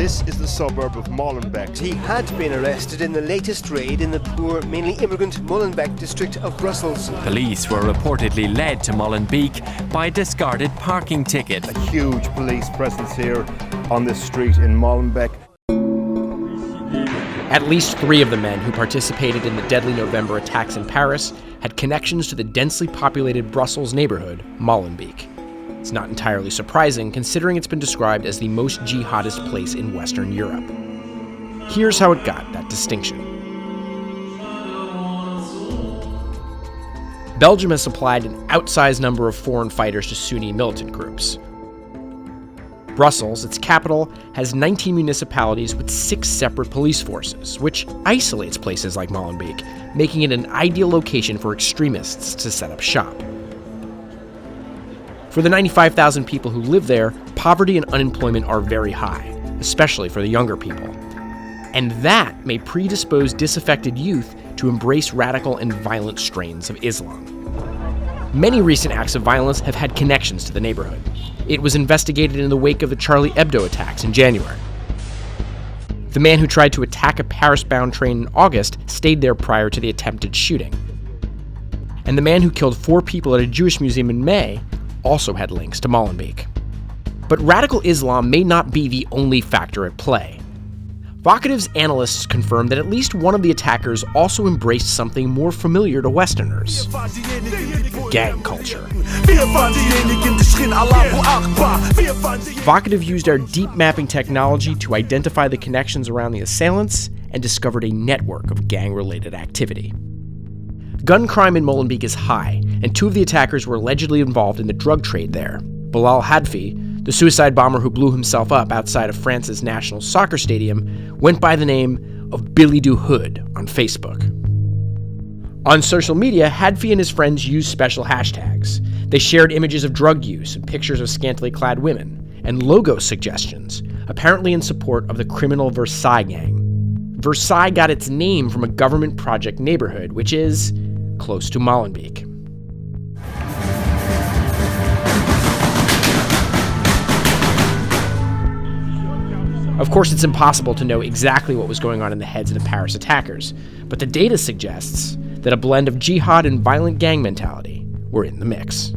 This is the suburb of Molenbeek. He had been arrested in the latest raid in the poor, mainly immigrant Molenbeek district of Brussels. Police were reportedly led to Molenbeek by a discarded parking ticket. A huge police presence here on this street in Molenbeek. At least 3 of the men who participated in the deadly November attacks in Paris had connections to the densely populated Brussels neighborhood, Molenbeek. It's not entirely surprising, considering it's been described as the most jihadist place in Western Europe. Here's how it got that distinction. Belgium has supplied an outsized number of foreign fighters to Sunni militant groups. Brussels, its capital, has 19 municipalities with 6 separate police forces, which isolates places like Molenbeek, making it an ideal location for extremists to set up shop. For the 95,000 people who live there, poverty and unemployment are very high, especially for the younger people. And that may predispose disaffected youth to embrace radical and violent strains of Islam. Many recent acts of violence have had connections to the neighborhood. It was investigated in the wake of the Charlie Hebdo attacks in January. The man who tried to attack a Paris-bound train in August stayed there prior to the attempted shooting. And the man who killed 4 people at a Jewish museum in May also had links to Molenbeek. But radical Islam may not be the only factor at play. Vocativ's analysts confirm that at least one of the attackers also embraced something more familiar to Westerners: gang culture. Vocativ used our deep mapping technology to identify the connections around the assailants and discovered a network of gang-related activity. Gun crime in Molenbeek is high, and 2 of the attackers were allegedly involved in the drug trade there. Bilal Hadfi, the suicide bomber who blew himself up outside of France's national soccer stadium, went by the name of Billy Do Hood on Facebook. On social media, Hadfi and his friends used special hashtags. They shared images of drug use and pictures of scantily clad women, and logo suggestions, apparently in support of the criminal Versailles gang. Versailles got its name from a government project neighborhood, which is close to Molenbeek. Of course, it's impossible to know exactly what was going on in the heads of the Paris attackers, but the data suggests that a blend of jihad and violent gang mentality were in the mix.